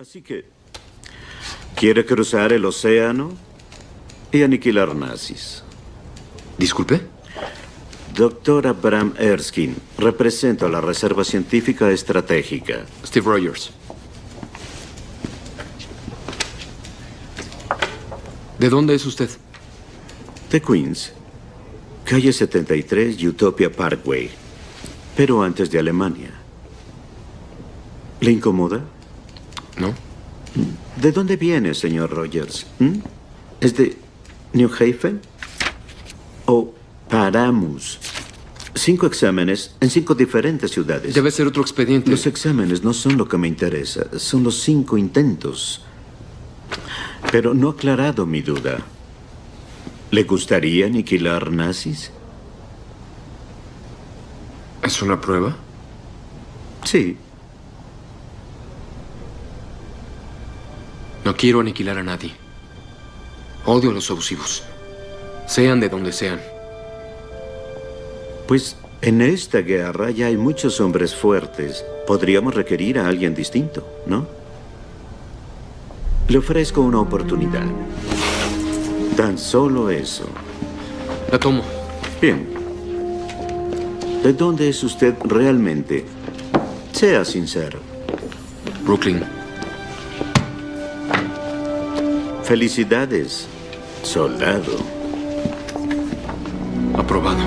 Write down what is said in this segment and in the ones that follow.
Así que, ¿quiere cruzar el océano y aniquilar nazis? ¿Disculpe? Doctor Abraham Erskine, represento a la Reserva Científica Estratégica. Steve Rogers. ¿De dónde es usted? De Queens, calle 73, Utopia Parkway, pero antes de Alemania. ¿Le incomoda? ¿No? ¿De dónde viene, señor Rogers? ¿Es de New Haven? ¿O Paramus? 5 exámenes en 5 diferentes ciudades. Debe ser otro expediente. Los exámenes no son lo que me interesa. Son los 5 intentos. Pero no ha aclarado mi duda. ¿Le gustaría aniquilar nazis? ¿Es una prueba? Sí. No quiero aniquilar a nadie. Odio a los abusivos. Sean de donde sean. Pues en esta guerra ya hay muchos hombres fuertes. Podríamos requerir a alguien distinto, ¿no? Le ofrezco una oportunidad. Tan solo eso. La tomo. Bien. ¿De dónde es usted realmente? Sea sincero. Brooklyn. Felicidades, soldado. Aprobado.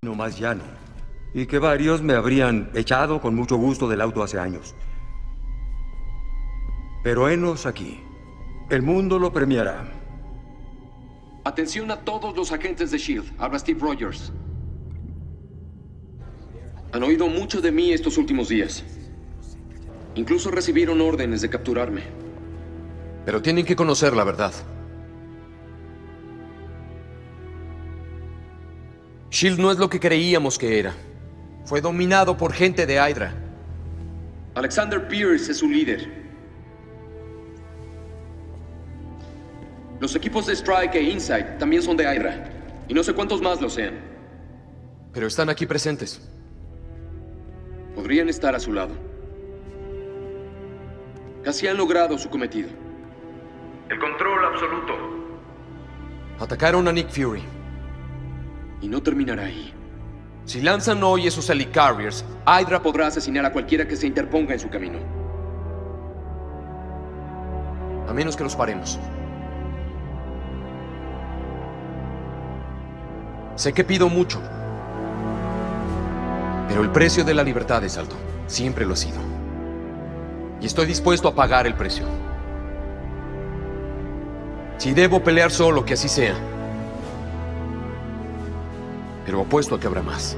No más llano. Y que varios me habrían echado con mucho gusto del auto hace años. Pero henos aquí. El mundo lo premiará. Atención a todos los agentes de S.H.I.E.L.D. Habla Steve Rogers. Han oído mucho de mí estos últimos días. Incluso recibieron órdenes de capturarme. Pero tienen que conocer la verdad. S.H.I.E.L.D. no es lo que creíamos que era. Fue dominado por gente de Hydra. Alexander Pierce es su líder. Los equipos de Strike e Insight también son de Hydra. Y no sé cuántos más lo sean. Pero están aquí presentes. Podrían estar a su lado. Casi han logrado su cometido. El control absoluto. Atacaron a Nick Fury. Y no terminará ahí. Si lanzan hoy esos Helicarriers, Hydra podrá asesinar a cualquiera que se interponga en su camino. a menos que los paremos. Sé que pido mucho, pero el precio de la libertad es alto. Siempre lo ha sido. Y estoy dispuesto a pagar el precio. Si debo pelear solo, que así sea. Pero apuesto a que habrá más.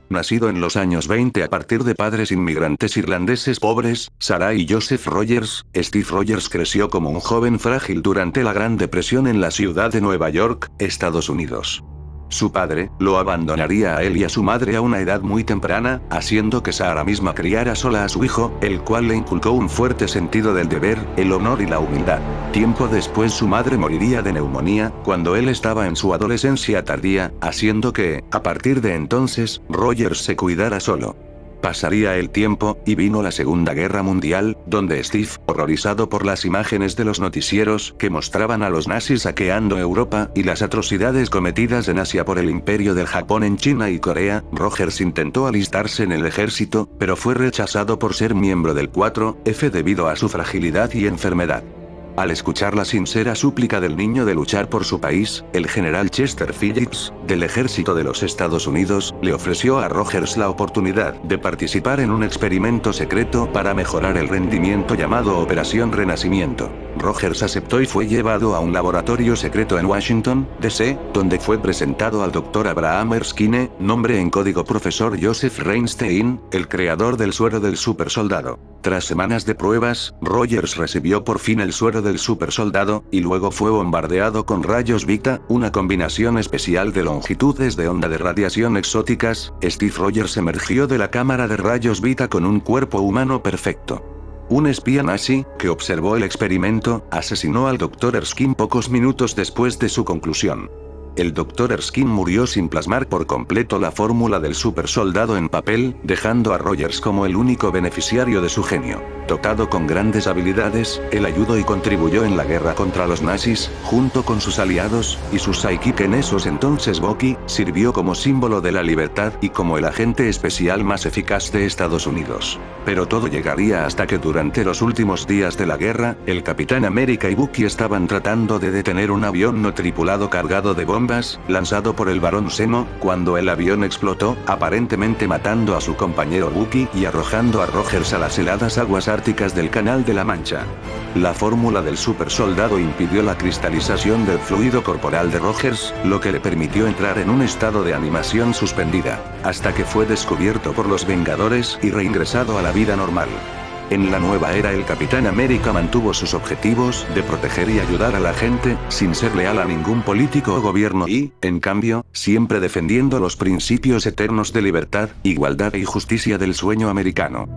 Nacido en los años 20 a partir de padres inmigrantes irlandeses pobres, Sarah y Joseph Rogers, Steve Rogers creció como un joven frágil durante la Gran Depresión en la ciudad de Nueva York, Estados Unidos. Su padre lo abandonaría a él y a su madre a una edad muy temprana, haciendo que Sarah misma criara sola a su hijo, el cual le inculcó un fuerte sentido del deber, el honor y la humildad. Tiempo después su madre moriría de neumonía, cuando él estaba en su adolescencia tardía, haciendo que, a partir de entonces, Rogers se cuidara solo. Pasaría el tiempo, y vino la Segunda Guerra Mundial, donde Steve, horrorizado por las imágenes de los noticieros que mostraban a los nazis saqueando Europa y las atrocidades cometidas en Asia por el Imperio del Japón en China y Corea, Rogers intentó alistarse en el ejército, pero fue rechazado por ser miembro del 4F debido a su fragilidad y enfermedad. Al escuchar la sincera súplica del niño de luchar por su país, el general Chester Phillips, del ejército de los Estados Unidos, le ofreció a Rogers la oportunidad de participar en un experimento secreto para mejorar el rendimiento llamado Operación Renacimiento. Rogers aceptó y fue llevado a un laboratorio secreto en Washington, D.C., donde fue presentado al Dr. Abraham Erskine, nombre en código Profesor Joseph Reinstein, el creador del suero del supersoldado. Tras semanas de pruebas, Rogers recibió por fin el suero del supersoldado, y luego fue bombardeado con rayos Vita, una combinación especial de longitudes de onda de radiación exóticas. Steve Rogers emergió de la cámara de rayos Vita con un cuerpo humano perfecto. Un espía nazi, que observó el experimento, asesinó al Dr. Erskine pocos minutos después de su conclusión. El Dr. Erskine murió sin plasmar por completo la fórmula del super soldado en papel, dejando a Rogers como el único beneficiario de su genio. Dotado con grandes habilidades, él ayudó y contribuyó en la guerra contra los nazis, junto con sus aliados, y su sidekick en esos entonces Bucky, sirvió como símbolo de la libertad y como el agente especial más eficaz de Estados Unidos. Pero todo llegaría hasta que durante los últimos días de la guerra, el Capitán América y Bucky estaban tratando de detener un avión no tripulado cargado de bombas, lanzado por el Barón Zemo, cuando el avión explotó, aparentemente matando a su compañero Bucky y arrojando a Rogers a las heladas aguas árticas del Canal de la Mancha. La fórmula del super soldado impidió la cristalización del fluido corporal de Rogers, lo que le permitió entrar en un estado de animación suspendida, hasta que fue descubierto por los Vengadores y reingresado a la vida normal. En la nueva era el Capitán América mantuvo sus objetivos de proteger y ayudar a la gente, sin ser leal a ningún político o gobierno y, en cambio, siempre defendiendo los principios eternos de libertad, igualdad y justicia del sueño americano.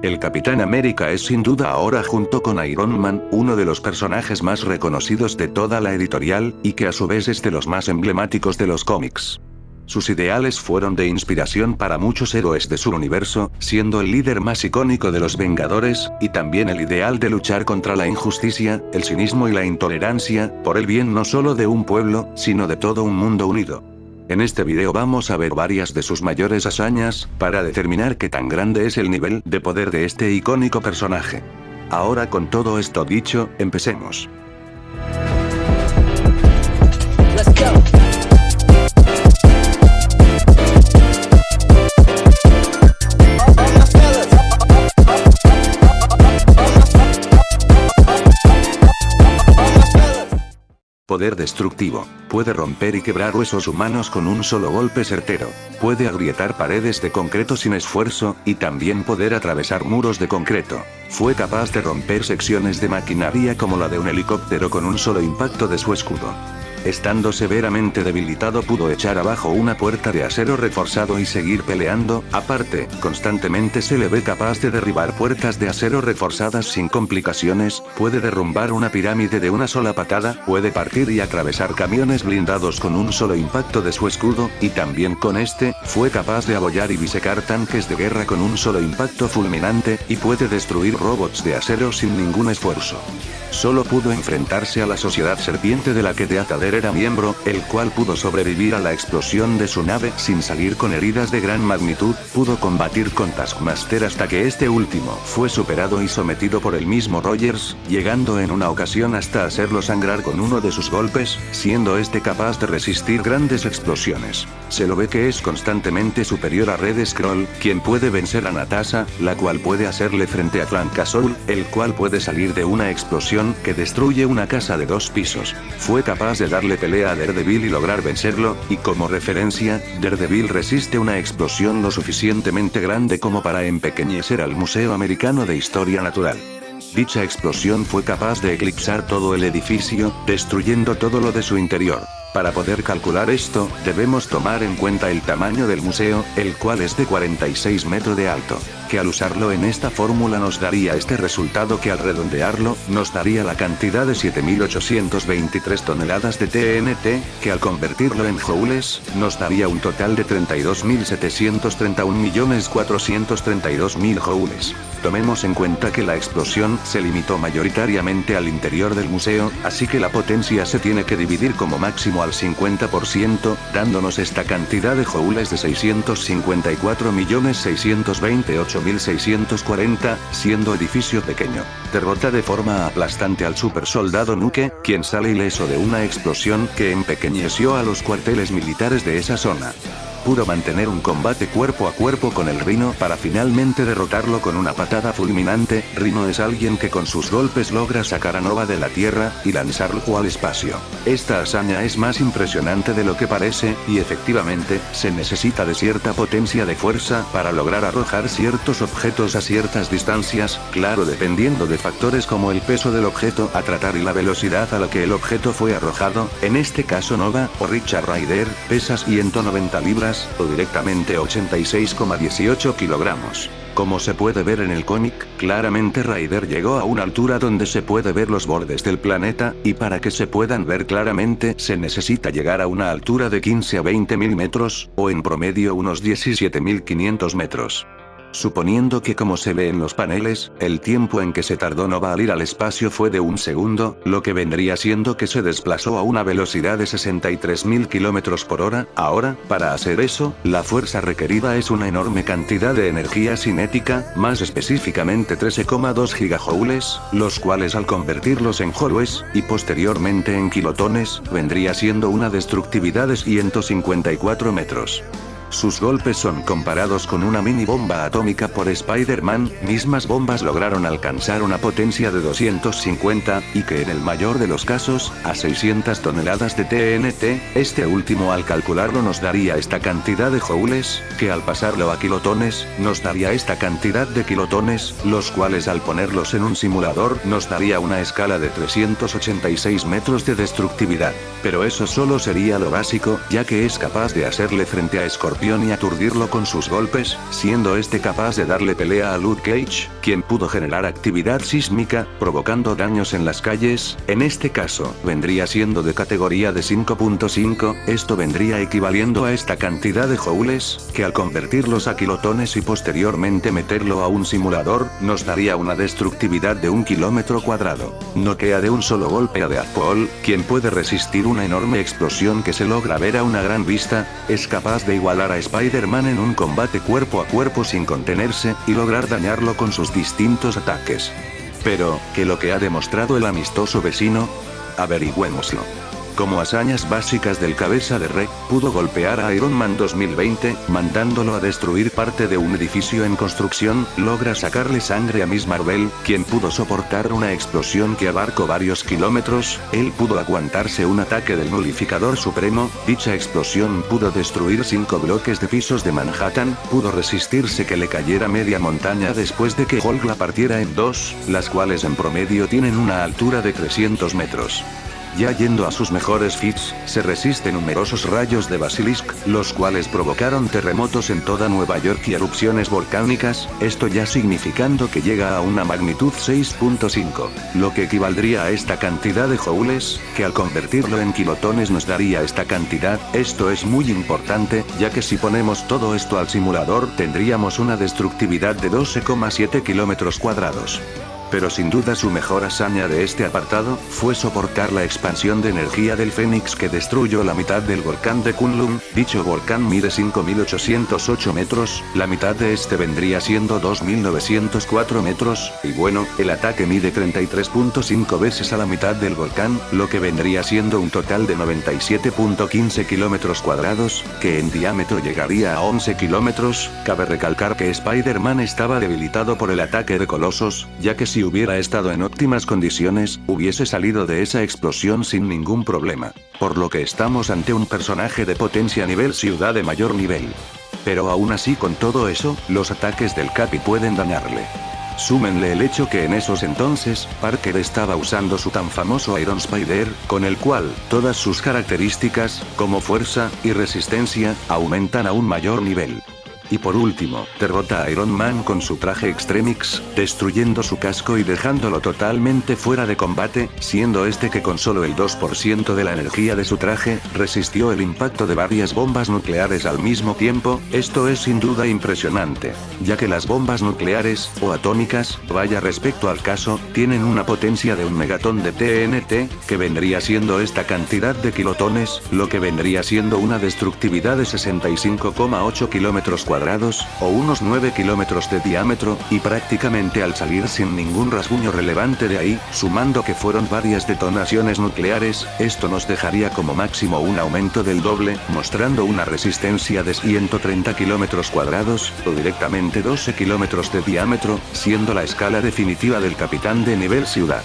El Capitán América es sin duda ahora junto con Iron Man, uno de los personajes más reconocidos de toda la editorial, y que a su vez es de los más emblemáticos de los cómics. Sus ideales fueron de inspiración para muchos héroes de su universo, siendo el líder más icónico de los Vengadores, y también el ideal de luchar contra la injusticia, el cinismo y la intolerancia, por el bien no solo de un pueblo, sino de todo un mundo unido. En este video vamos a ver varias de sus mayores hazañas, para determinar qué tan grande es el nivel de poder de este icónico personaje. Ahora con todo esto dicho, empecemos. Let's go. Poder destructivo. Puede romper y quebrar huesos humanos con un solo golpe certero. Puede agrietar paredes de concreto sin esfuerzo, y también poder atravesar muros de concreto. Fue capaz de romper secciones de maquinaria como la de un helicóptero con un solo impacto de su escudo. Estando severamente debilitado pudo echar abajo una puerta de acero reforzado y seguir peleando. Aparte, constantemente se le ve capaz de derribar puertas de acero reforzadas sin complicaciones, puede derrumbar una pirámide de una sola patada, puede partir y atravesar camiones blindados con un solo impacto de su escudo, y también con este, fue capaz de abollar y disecar tanques de guerra con un solo impacto fulminante, y puede destruir robots de acero sin ningún esfuerzo. Solo pudo enfrentarse a la Sociedad Serpiente de la que Death Adder era miembro, el cual pudo sobrevivir a la explosión de su nave sin salir con heridas de gran magnitud, pudo combatir con Taskmaster hasta que este último fue superado y sometido por el mismo Rogers, llegando en una ocasión hasta hacerlo sangrar con uno de sus golpes, siendo este capaz de resistir grandes explosiones. Se lo ve que es constantemente superior a Red Skrull, quien puede vencer a Natasha, la cual puede hacerle frente a Clan Castle, el cual puede salir de una explosión que destruye una casa de 2 pisos. Fue capaz de darle pelea a Daredevil y lograr vencerlo, y como referencia, Daredevil resiste una explosión lo suficientemente grande como para empequeñecer al Museo Americano de Historia Natural. Dicha explosión fue capaz de eclipsar todo el edificio, destruyendo todo lo de su interior. Para poder calcular esto, debemos tomar en cuenta el tamaño del museo, el cual es de 46 metros de alto, que al usarlo en esta fórmula nos daría este resultado que al redondearlo, nos daría la cantidad de 7.823 toneladas de TNT, que al convertirlo en joules, nos daría un total de 32.731.432.000 joules. Tomemos en cuenta que la explosión se limitó mayoritariamente al interior del museo, así que la potencia se tiene que dividir como máximo al 50%, dándonos esta cantidad de joules de 654.628.640, siendo edificio pequeño. Derrota de forma aplastante al super soldado Nuke, quien sale ileso de una explosión que empequeñeció a los cuarteles militares de esa zona. Pudo mantener un combate cuerpo a cuerpo con el Rhino para finalmente derrotarlo con una patada fulminante. Rhino es alguien que con sus golpes logra sacar a Nova de la Tierra y lanzarlo al espacio. Esta hazaña es más impresionante de lo que parece, y efectivamente, se necesita de cierta potencia de fuerza para lograr arrojar ciertos objetos a ciertas distancias, claro, dependiendo de factores como el peso del objeto a tratar y la velocidad a la que el objeto fue arrojado. En este caso Nova, o Richard Rider, pesa 190 libras, toneladas, o directamente 86,18 kilogramos. Como se puede ver en el cómic, claramente Ryder llegó a una altura donde se puede ver los bordes del planeta, y para que se puedan ver claramente se necesita llegar a una altura de 15 a 20.000 metros, o en promedio unos 17.500 metros. Suponiendo que como se ve en los paneles, el tiempo en que se tardó no va a ir al espacio fue de 1 segundo, lo que vendría siendo que se desplazó a una velocidad de 63.000 kilómetros por hora. Ahora, para hacer eso, la fuerza requerida es una enorme cantidad de energía cinética, más específicamente 13,2 gigajoules, los cuales al convertirlos en joules, y posteriormente en kilotones, vendría siendo una destructividad de 154 metros. Sus golpes son comparados con una mini bomba atómica por Spider-Man, mismas bombas lograron alcanzar una potencia de 250, y que en el mayor de los casos, a 600 toneladas de TNT, este último al calcularlo nos daría esta cantidad de joules, que al pasarlo a kilotones, nos daría esta cantidad de kilotones, los cuales al ponerlos en un simulador nos daría una escala de 386 metros de destructividad. Pero eso solo sería lo básico, ya que es capaz de hacerle frente a Scorpion y aturdirlo con sus golpes, siendo este capaz de darle pelea a Luke Cage, quien pudo generar actividad sísmica, provocando daños en las calles. En este caso, vendría siendo de categoría de 5.5, esto vendría equivaliendo a esta cantidad de joules, que al convertirlos a kilotones y posteriormente meterlo a un simulador, nos daría una destructividad de 1 kilómetro cuadrado. Noquea de un solo golpe a Deadpool, quien puede resistir una enorme explosión que se logra ver a una gran vista, es capaz de igualar a Spider-Man en un combate cuerpo a cuerpo sin contenerse, y lograr dañarlo con sus distintos ataques. Pero, ¿qué lo que ha demostrado el amistoso vecino? Averigüémoslo. Como hazañas básicas del cabeza de Rey, pudo golpear a Iron Man 2020, mandándolo a destruir parte de un edificio en construcción, logra sacarle sangre a Miss Marvel, quien pudo soportar una explosión que abarcó varios kilómetros, él pudo aguantarse un ataque del Nulificador Supremo, dicha explosión pudo destruir 5 bloques de pisos de Manhattan, pudo resistirse que le cayera media montaña después de que Hulk la partiera en dos, las cuales en promedio tienen una altura de 300 metros. Ya yendo a sus mejores feats, se resiste numerosos rayos de Basilisk, los cuales provocaron terremotos en toda Nueva York y erupciones volcánicas, esto ya significando que llega a una magnitud 6.5, lo que equivaldría a esta cantidad de joules, que al convertirlo en kilotones nos daría esta cantidad. Esto es muy importante, ya que si ponemos todo esto al simulador tendríamos una destructividad de 12,7 kilómetros cuadrados. Pero sin duda su mejor hazaña de este apartado, fue soportar la expansión de energía del Fénix que destruyó la mitad del volcán de Kunlun. Dicho volcán mide 5.808 metros, la mitad de este vendría siendo 2.904 metros, y bueno, el ataque mide 33.5 veces a la mitad del volcán, lo que vendría siendo un total de 97.15 kilómetros cuadrados, que en diámetro llegaría a 11 kilómetros. Cabe recalcar que Spider-Man estaba debilitado por el ataque de Colosos, ya que si hubiera estado en óptimas condiciones, hubiese salido de esa explosión sin ningún problema. Por lo que estamos ante un personaje de potencia nivel ciudad de mayor nivel. Pero aún así con todo eso, los ataques del Capi pueden dañarle. Súmenle el hecho que en esos entonces, Parker estaba usando su tan famoso Iron Spider, con el cual, todas sus características, como fuerza y resistencia, aumentan a un mayor nivel. Y por último, derrota a Iron Man con su traje Extremix, destruyendo su casco y dejándolo totalmente fuera de combate, siendo este que con solo el 2% de la energía de su traje, resistió el impacto de varias bombas nucleares al mismo tiempo. Esto es sin duda impresionante, ya que las bombas nucleares, o atómicas, vaya respecto al caso, tienen una potencia de 1 megatón de TNT, que vendría siendo esta cantidad de kilotones, lo que vendría siendo una destructividad de 65,8 kilómetros cuadrados, o unos 9 kilómetros de diámetro, y prácticamente al salir sin ningún rasguño relevante de ahí, sumando que fueron varias detonaciones nucleares, esto nos dejaría como máximo un aumento del doble, mostrando una resistencia de 130 kilómetros cuadrados, o directamente 12 kilómetros de diámetro, siendo la escala definitiva del Capitán de nivel ciudad.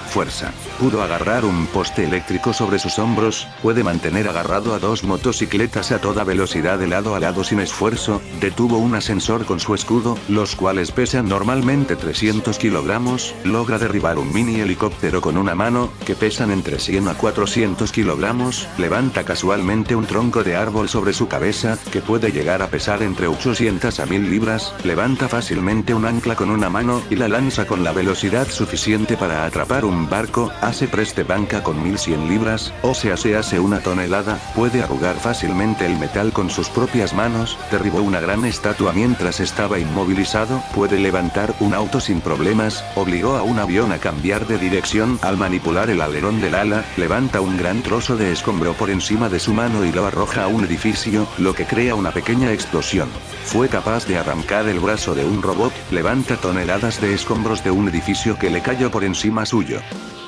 fuerza. Pudo agarrar un poste eléctrico sobre sus hombros, puede mantener agarrado a 2 motocicletas a toda velocidad de lado a lado sin esfuerzo, detuvo un ascensor con su escudo, los cuales pesan normalmente 300 kilogramos, logra derribar un mini helicóptero con una mano, que pesan entre 100 a 400 kilogramos, levanta casualmente un tronco de árbol sobre su cabeza, que puede llegar a pesar entre 800 a 1000 libras, levanta fácilmente un ancla con una mano y la lanza con la velocidad suficiente para atrapar un barco, hace press de banca con 1100 libras, o sea se hace una tonelada, puede arrugar fácilmente el metal con sus propias manos, derribó una gran estatua mientras estaba inmovilizado, puede levantar un auto sin problemas, obligó a un avión a cambiar de dirección al manipular el alerón del ala, levanta un gran trozo de escombro por encima de su mano y lo arroja a un edificio, lo que crea una pequeña explosión. Fue capaz de arrancar el brazo de un robot, levanta toneladas de escombros de un edificio que le cayó por encima suyo.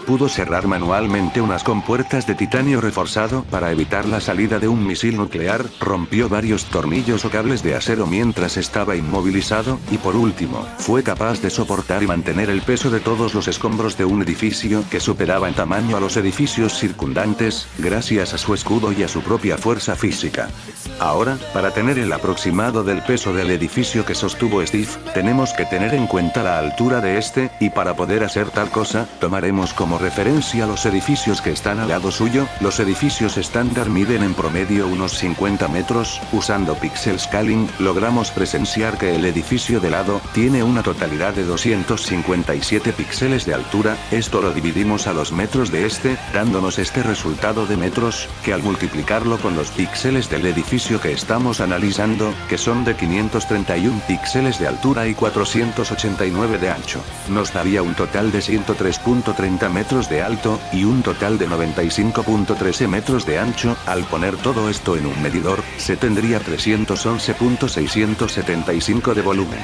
Pudo cerrar manualmente unas compuertas de titanio reforzado para evitar la salida de un misil nuclear, rompió varios tornillos o cables de acero mientras estaba inmovilizado, y por último, fue capaz de soportar y mantener el peso de todos los escombros de un edificio que superaba en tamaño a los edificios circundantes, gracias a su escudo y a su propia fuerza física. Ahora, para tener el aproximado del peso del edificio que sostuvo Steve, tenemos que tener en cuenta la altura de este, y para poder hacer tal cosa, tomaremos como referencia los edificios que están al lado suyo. Los edificios estándar miden en promedio unos 50 metros, usando pixel scaling, logramos presenciar que el edificio de lado tiene una totalidad de 257 píxeles de altura, esto lo dividimos a los metros de este, dándonos este resultado de metros, que al multiplicarlo con los píxeles del edificio que estamos analizando, que son de 531 píxeles de altura y 489 de ancho, nos daría un total de 103.30 metros de alto, y un total de 95.13 metros de ancho. Al poner todo esto en un medidor, se tendría 311.675 de volumen.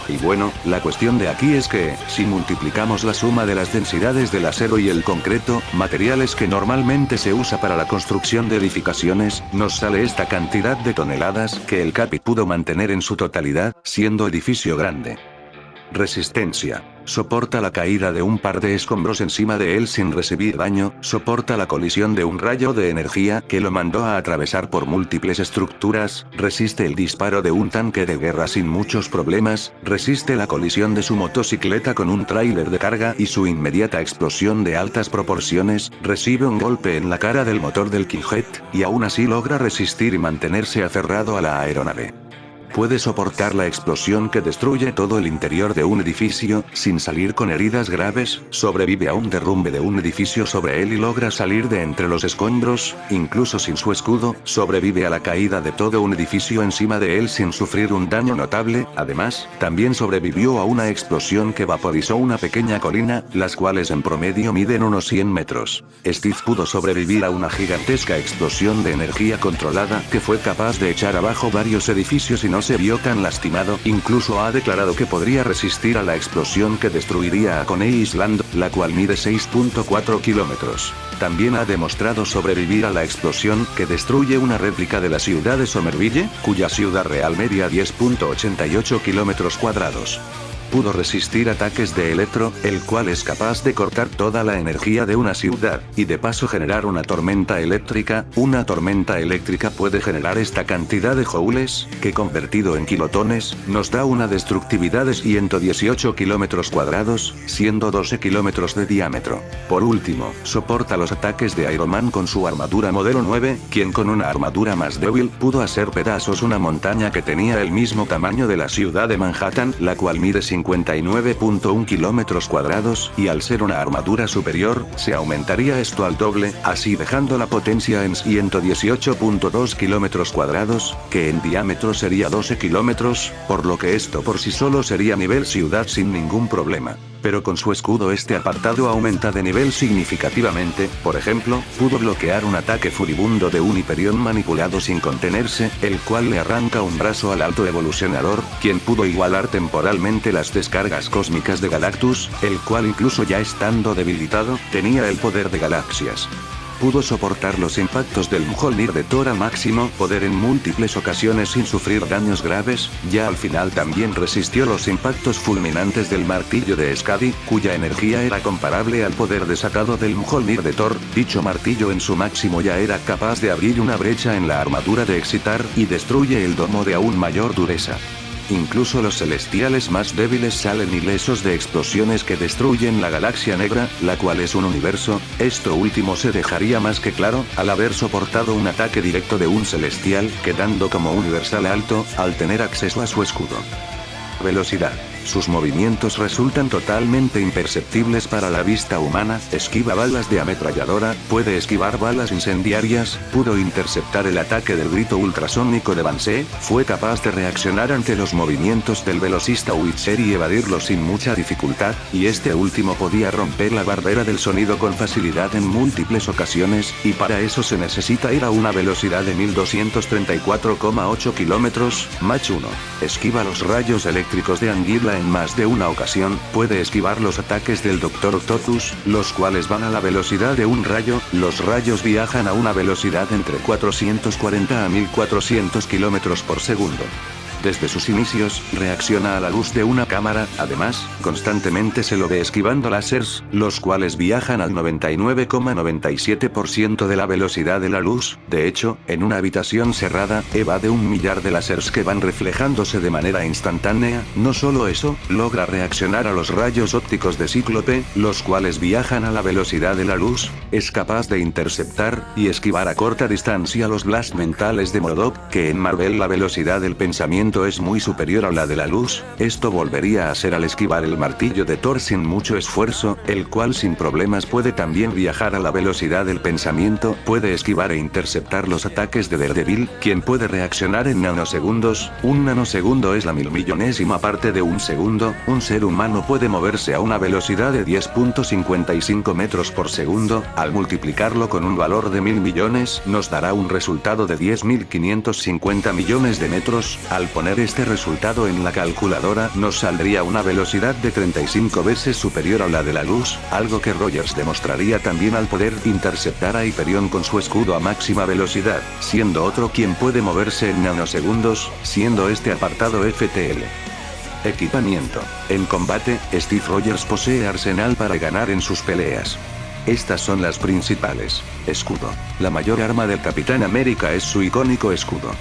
Y bueno, la cuestión de aquí es que, si multiplicamos la suma de las densidades del acero y el concreto, materiales que normalmente se usa para la construcción de edificaciones, nos sale esta cantidad de toneladas que el Capi pudo mantener en su totalidad, siendo edificio grande. Resistencia. Soporta la caída de un par de escombros encima de él sin recibir daño, soporta la colisión de un rayo de energía que lo mandó a atravesar por múltiples estructuras, resiste el disparo de un tanque de guerra sin muchos problemas, resiste la colisión de su motocicleta con un tráiler de carga y su inmediata explosión de altas proporciones, recibe un golpe en la cara del motor del Killjet, y aún así logra resistir y mantenerse aferrado a la aeronave. Puede soportar la explosión que destruye todo el interior de un edificio, sin salir con heridas graves, sobrevive a un derrumbe de un edificio sobre él y logra salir de entre los escombros, incluso sin su escudo, sobrevive a la caída de todo un edificio encima de él sin sufrir un daño notable, además, también sobrevivió a una explosión que vaporizó una pequeña colina, las cuales en promedio miden unos 100 metros. Steve pudo sobrevivir a una gigantesca explosión de energía controlada que fue capaz de echar abajo varios edificios y no se vio tan lastimado, incluso ha declarado que podría resistir a la explosión que destruiría a Coney Island, la cual mide 6.4 kilómetros. También ha demostrado sobrevivir a la explosión que destruye una réplica de la ciudad de Somerville, cuya ciudad real media 10.88 kilómetros cuadrados. Pudo resistir ataques de Electro, el cual es capaz de cortar toda la energía de una ciudad, y de paso generar una tormenta eléctrica. Una tormenta eléctrica puede generar esta cantidad de joules, que convertido en kilotones, nos da una destructividad de 118 kilómetros cuadrados, siendo 12 kilómetros de diámetro. Por último, soporta los ataques de Iron Man con su armadura modelo 9, quien con una armadura más débil pudo hacer pedazos una montaña que tenía el mismo tamaño de la ciudad de Manhattan, la cual mide 59.1 kilómetros cuadrados, y al ser una armadura superior, se aumentaría esto al doble, así dejando la potencia en 118.2 kilómetros cuadrados, que en diámetro sería 12 kilómetros, por lo que esto por sí solo sería nivel ciudad sin ningún problema. Pero con su escudo este apartado aumenta de nivel significativamente. Por ejemplo, pudo bloquear un ataque furibundo de un Hyperion manipulado sin contenerse, el cual le arranca un brazo al alto evolucionador, quien pudo igualar temporalmente las descargas cósmicas de Galactus, el cual incluso ya estando debilitado, tenía el poder de galaxias. pudo soportar los impactos del Mjolnir de Thor al máximo poder en múltiples ocasiones sin sufrir daños graves, ya al final también resistió los impactos fulminantes del martillo de Skadi, cuya energía era comparable al poder desatado del Mjolnir de Thor. Dicho martillo en su máximo ya era capaz de abrir una brecha en la armadura de Excitar, y destruye el domo de aún mayor dureza. Incluso los celestiales más débiles salen ilesos de explosiones que destruyen la galaxia negra, la cual es un universo. Esto último se dejaría más que claro, al haber soportado un ataque directo de un celestial, quedando como universal alto, al tener acceso a su escudo. Velocidad. Sus movimientos resultan totalmente imperceptibles para la vista humana, esquiva balas de ametralladora, puede esquivar balas incendiarias, pudo interceptar el ataque del grito ultrasónico de Banshee, fue capaz de reaccionar ante los movimientos del velocista Witcher y evadirlos sin mucha dificultad, y este último podía romper la barrera del sonido con facilidad en múltiples ocasiones, y para eso se necesita ir a una velocidad de 1234,8 km, Mach 1. Esquiva los rayos eléctricos de Anguila en más de una ocasión, puede esquivar los ataques del Dr. Octopus, los cuales van a la velocidad de un rayo. Los rayos viajan a una velocidad entre 440 a 1400 km por segundo. Desde sus inicios, reacciona a la luz de una cámara, además, constantemente se lo ve esquivando láseres, los cuales viajan al 99,97% de la velocidad de la luz. De hecho, en una habitación cerrada, evade 1 millar de láseres que van reflejándose de manera instantánea. No solo eso, logra reaccionar a los rayos ópticos de Cíclope, los cuales viajan a la velocidad de la luz. Es capaz de interceptar y esquivar a corta distancia los blasts mentales de MODOK, que en Marvel la velocidad del pensamiento es muy superior a la de la luz. Esto volvería a ser al esquivar el martillo de Thor sin mucho esfuerzo, el cual sin problemas puede también viajar a la velocidad del pensamiento. Puede esquivar e interceptar los ataques de Daredevil, quien puede reaccionar en nanosegundos. Un nanosegundo es la 1000.000.000ª parte de un segundo. Un ser humano puede moverse a una velocidad de 10.55 metros por segundo. Al multiplicarlo con un valor de 1000 millones, nos dará un resultado de 10.550 millones de metros. Al poner este resultado en la calculadora, nos saldría una velocidad de 35 veces superior a la de la luz, algo que Rogers demostraría también al poder interceptar a Hyperion con su escudo a máxima velocidad, siendo otro quien puede moverse en nanosegundos, siendo este apartado FTL. Equipamiento. En combate, Steve Rogers posee arsenal para ganar en sus peleas. Estas son las principales. Escudo. La mayor arma del Capitán América es su icónico escudo.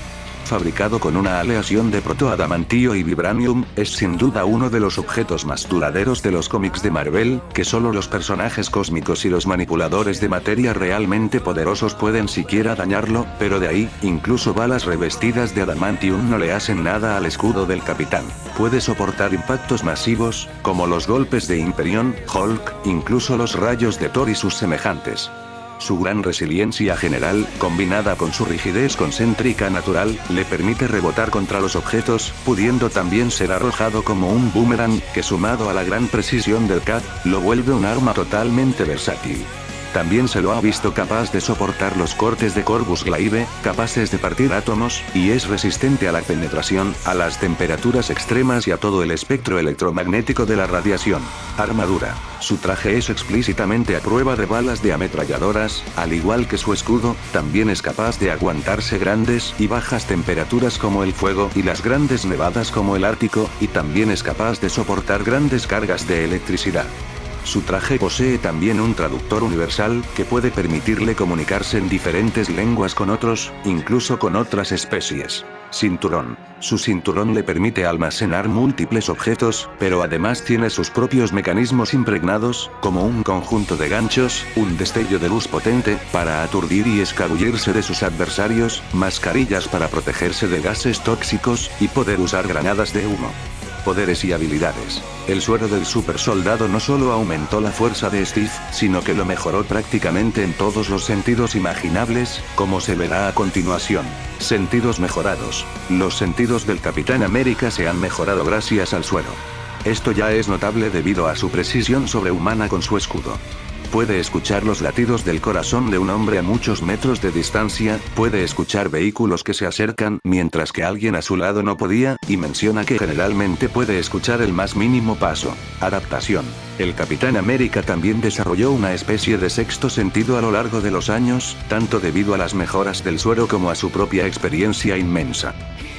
Fabricado con una aleación de protoadamantío y vibranium, es sin duda uno de los objetos más duraderos de los cómics de Marvel, que solo los personajes cósmicos y los manipuladores de materia realmente poderosos pueden siquiera dañarlo, pero de ahí, incluso balas revestidas de adamantium no le hacen nada al escudo del capitán. Puede soportar impactos masivos, como los golpes de Hyperion, Hulk, incluso los rayos de Thor y sus semejantes. Su gran resiliencia general, combinada con su rigidez concéntrica natural, le permite rebotar contra los objetos, pudiendo también ser arrojado como un boomerang, que sumado a la gran precisión del CAD, lo vuelve un arma totalmente versátil. También se lo ha visto capaz de soportar los cortes de Corvus Glaive, capaces de partir átomos, y es resistente a la penetración, a las temperaturas extremas y a todo el espectro electromagnético de la radiación. Armadura. Su traje es explícitamente a prueba de balas de ametralladoras, al igual que su escudo. También es capaz de aguantarse grandes y bajas temperaturas como el fuego y las grandes nevadas como el Ártico, y también es capaz de soportar grandes cargas de electricidad. Su traje posee también un traductor universal, que puede permitirle comunicarse en diferentes lenguas con otros, incluso con otras especies. Cinturón. Su cinturón le permite almacenar múltiples objetos, pero además tiene sus propios mecanismos impregnados, como un conjunto de ganchos, un destello de luz potente, para aturdir y escabullirse de sus adversarios, mascarillas para protegerse de gases tóxicos, y poder usar granadas de humo. Poderes y habilidades. El suero del super soldado no solo aumentó la fuerza de Steve, sino que lo mejoró prácticamente en todos los sentidos imaginables, como se verá a continuación. Sentidos mejorados. Los sentidos del Capitán América se han mejorado gracias al suero. Esto ya es notable debido a su precisión sobrehumana con su escudo. puede escuchar los latidos del corazón de un hombre a muchos metros de distancia, puede escuchar vehículos que se acercan mientras que alguien a su lado no podía, y menciona que generalmente puede escuchar el más mínimo paso. Adaptación. El Capitán América también desarrolló una especie de sexto sentido a lo largo de los años, tanto debido a las mejoras del suero como a su propia experiencia inmensa.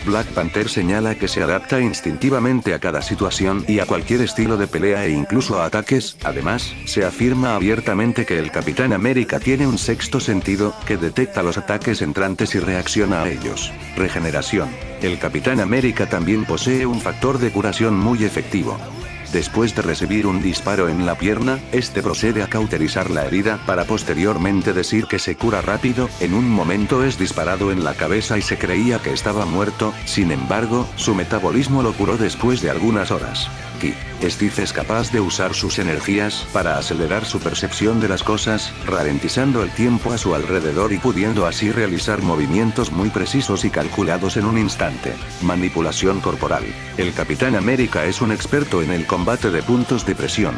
Black Panther señala que se adapta instintivamente a cada situación y a cualquier estilo de pelea e incluso a ataques. Además, se afirma abiertamente que el Capitán América tiene un sexto sentido, que detecta los ataques entrantes y reacciona a ellos. Regeneración. El Capitán América también posee un factor de curación muy efectivo. Después de recibir un disparo en la pierna, este procede a cauterizar la herida para posteriormente decir que se cura rápido. En un momento es disparado en la cabeza y se creía que estaba muerto, sin embargo, su metabolismo lo curó después de algunas horas. Steve es capaz de usar sus energías para acelerar su percepción de las cosas, ralentizando el tiempo a su alrededor y pudiendo así realizar movimientos muy precisos y calculados en un instante. Manipulación corporal. El Capitán América es un experto en el combate de puntos de presión.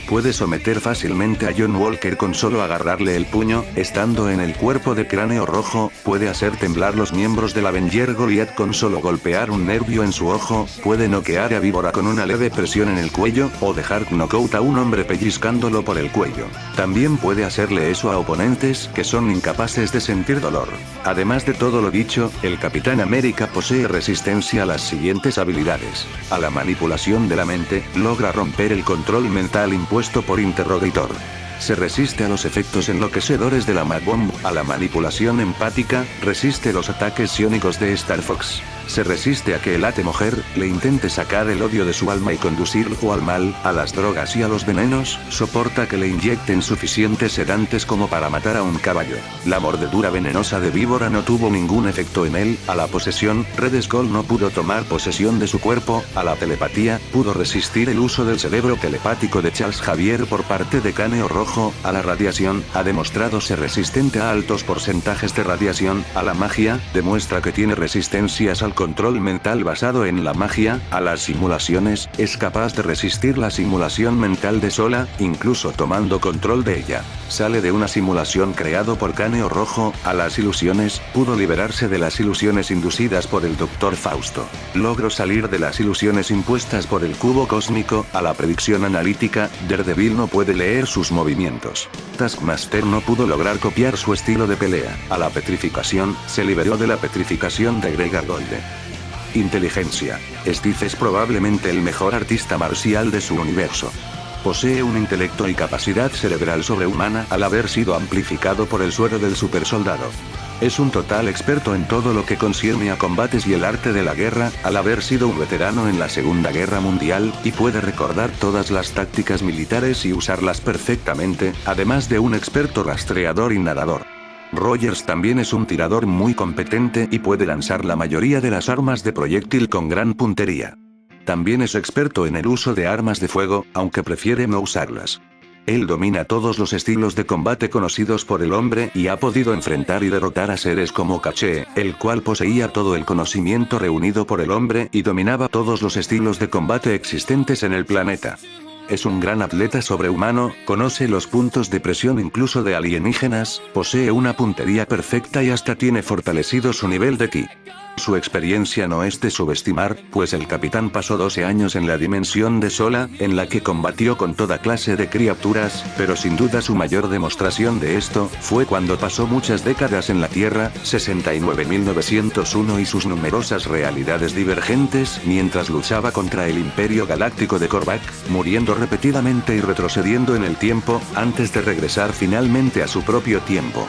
Puede someter fácilmente a John Walker con solo agarrarle el puño, estando en el cuerpo de Cráneo Rojo, puede hacer temblar los miembros del Avenger Goliath con solo golpear un nervio en su ojo, puede noquear a Víbora con una leve presión en el cuello, o dejar knockout a un hombre pellizcándolo por el cuello. También puede hacerle eso a oponentes que son incapaces de sentir dolor. Además de todo lo dicho, el Capitán América posee resistencia a las siguientes habilidades. A la manipulación de la mente, logra romper el control mental impuesto por Interrogator. Se resiste a los efectos enloquecedores de la Mad Bomb. A la manipulación empática, resiste los ataques psiónicos de Star Fox. Se resiste a que el Ate-Mujer le intente sacar el odio de su alma y conducirlo al mal, a las drogas y a los venenos. Soporta que le inyecten suficientes sedantes como para matar a un caballo. La mordedura venenosa de Víbora no tuvo ningún efecto en él. A la posesión, Red Skull no pudo tomar posesión de su cuerpo. A la telepatía, pudo resistir el uso del cerebro telepático de Charles Xavier por parte de Cráneo Rojo. A la radiación, ha demostrado ser resistente a altos porcentajes de radiación. A la magia, demuestra que tiene resistencias al control mental basado en la magia. A las simulaciones, es capaz de resistir la simulación mental de Sola, incluso tomando control de ella. Sale de una simulación creado por Cráneo Rojo. A las ilusiones, pudo liberarse de las ilusiones inducidas por el Dr. Fausto. Logró salir de las ilusiones impuestas por el cubo cósmico. A la predicción analítica, Daredevil no puede leer sus movimientos. Taskmaster no pudo lograr copiar su estilo de pelea. A la petrificación, se liberó de la petrificación de Gregor Golde. Inteligencia. Steve es probablemente el mejor artista marcial de su universo. Posee un intelecto y capacidad cerebral sobrehumana al haber sido amplificado por el suero del supersoldado. Es un total experto en todo lo que concierne a combates y el arte de la guerra, al haber sido un veterano en la Segunda Guerra Mundial, y puede recordar todas las tácticas militares y usarlas perfectamente, además de un experto rastreador y nadador. Rogers también es un tirador muy competente y puede lanzar la mayoría de las armas de proyectil con gran puntería. También es experto en el uso de armas de fuego, aunque prefiere no usarlas. Él domina todos los estilos de combate conocidos por el hombre y ha podido enfrentar y derrotar a seres como Caché, el cual poseía todo el conocimiento reunido por el hombre y dominaba todos los estilos de combate existentes en el planeta. Es un gran atleta sobrehumano, conoce los puntos de presión incluso de alienígenas, posee una puntería perfecta y hasta tiene fortalecido su nivel de ki. Su experiencia no es de subestimar, pues el capitán pasó 12 años en la dimensión de Sola, en la que combatió con toda clase de criaturas, pero sin duda su mayor demostración de esto fue cuando pasó muchas décadas en la Tierra, 69.901, y sus numerosas realidades divergentes, mientras luchaba contra el Imperio Galáctico de Korvac, muriendo repetidamente y retrocediendo en el tiempo, antes de regresar finalmente a su propio tiempo.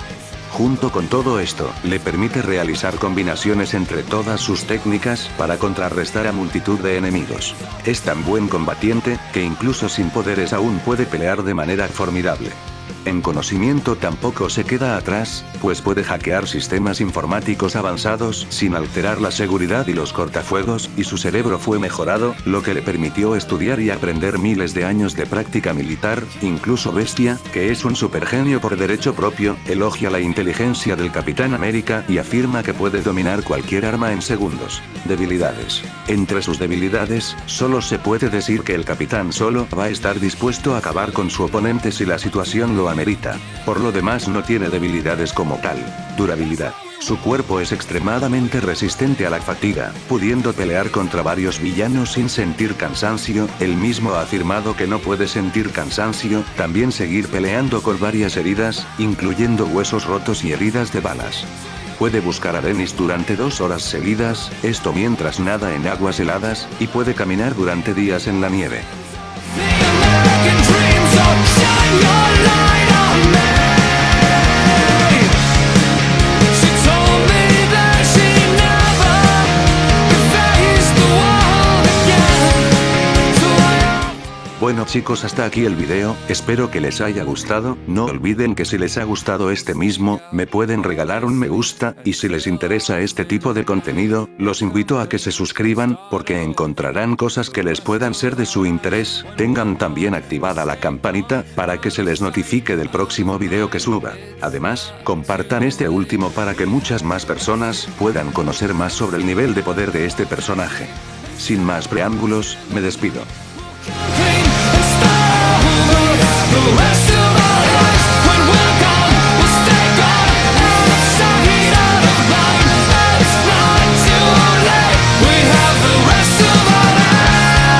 Junto con todo esto, le permite realizar combinaciones entre todas sus técnicas para contrarrestar a multitud de enemigos. Es tan buen combatiente, que incluso sin poderes aún puede pelear de manera formidable. En conocimiento tampoco se queda atrás, pues puede hackear sistemas informáticos avanzados sin alterar la seguridad y los cortafuegos, y su cerebro fue mejorado, lo que le permitió estudiar y aprender miles de años de práctica militar. Incluso Bestia, que es un supergenio por derecho propio, elogia la inteligencia del Capitán América y afirma que puede dominar cualquier arma en segundos. Debilidades. Entre sus debilidades, solo se puede decir que el Capitán Solo va a estar dispuesto a acabar con su oponente si la situación lo amerita. Por lo demás no tiene debilidades como tal. Durabilidad. Su cuerpo es extremadamente resistente a la fatiga, pudiendo pelear contra varios villanos sin sentir cansancio. Él mismo ha afirmado que no puede sentir cansancio, también seguir peleando con varias heridas, incluyendo huesos rotos y heridas de balas. Puede buscar a Dennis durante 2 horas seguidas, esto mientras nada en aguas heladas, y puede caminar durante días en la nieve. Bueno chicos, hasta aquí el video, espero que les haya gustado. No olviden que si les ha gustado este mismo, me pueden regalar un me gusta, y si les interesa este tipo de contenido, los invito a que se suscriban, porque encontrarán cosas que les puedan ser de su interés. Tengan también activada la campanita, para que se les notifique del próximo video que suba. Además, compartan este último para que muchas más personas puedan conocer más sobre el nivel de poder de este personaje. Sin más preámbulos, me despido.